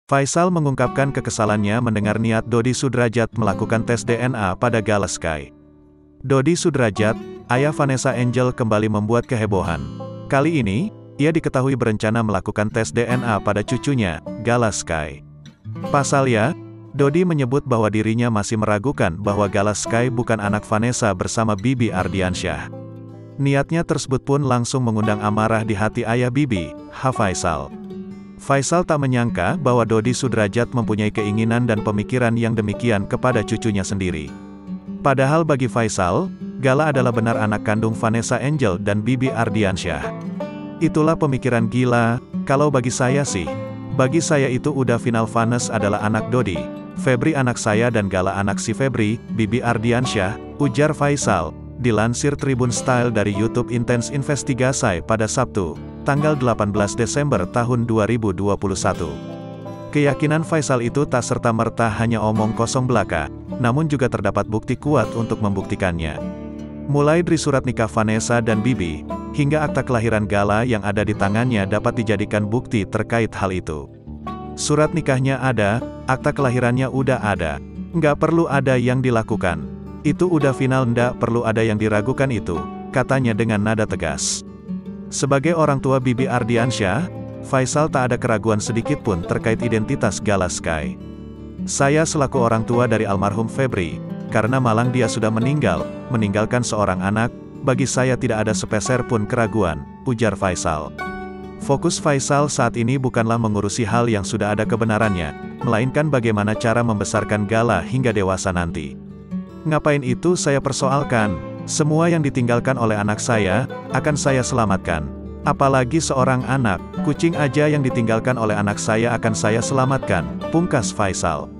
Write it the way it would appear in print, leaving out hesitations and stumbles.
Faisal mengungkapkan kekesalannya mendengar niat Dodi Sudrajat melakukan tes DNA pada Gala Sky. Dodi Sudrajat, ayah Vanessa Angel kembali membuat kehebohan. Kali ini, ia diketahui berencana melakukan tes DNA pada cucunya, Gala Sky. Pasalnya, Dodi menyebut bahwa dirinya masih meragukan bahwa Gala Sky bukan anak Vanessa bersama Bibi Ardiansyah. Niatnya tersebut pun langsung mengundang amarah di hati ayah Bibi, Faisal. Faisal tak menyangka bahwa Dodi Sudrajat mempunyai keinginan dan pemikiran yang demikian kepada cucunya sendiri. Padahal bagi Faisal, Gala adalah benar anak kandung Vanessa Angel dan Bibi Ardiansyah. Itulah pemikiran gila, kalau bagi saya sih. Bagi saya itu udah final Vanessa adalah anak Dodi, Febri anak saya dan Gala anak si Febri, Bibi Ardiansyah, ujar Faisal. Dilansir Tribun Style dari YouTube Intense Investigasi pada Sabtu, tanggal 18 Desember tahun 2021. Keyakinan Faisal itu tak serta-merta hanya omong kosong belaka, namun juga terdapat bukti kuat untuk membuktikannya. Mulai dari surat nikah Vanessa dan Bibi, hingga akta kelahiran Gala yang ada di tangannya dapat dijadikan bukti terkait hal itu. Surat nikahnya ada, akta kelahirannya udah ada. Nggak perlu ada yang dilakukan. Itu udah final, ndak perlu ada yang diragukan itu, katanya dengan nada tegas. Sebagai orang tua Bibi Ardiansyah, Faisal tak ada keraguan sedikit pun terkait identitas Gala Sky. Saya selaku orang tua dari almarhum Febri, karena malang dia sudah meninggalkan seorang anak, bagi saya tidak ada sepeser pun keraguan, ujar Faisal. Fokus Faisal saat ini bukanlah mengurusi hal yang sudah ada kebenarannya, melainkan bagaimana cara membesarkan Gala hingga dewasa nanti. Ngapain itu saya persoalkan? Semua yang ditinggalkan oleh anak saya, akan saya selamatkan. Apalagi seorang anak, kucing aja yang ditinggalkan oleh anak saya akan saya selamatkan, pungkas Faisal.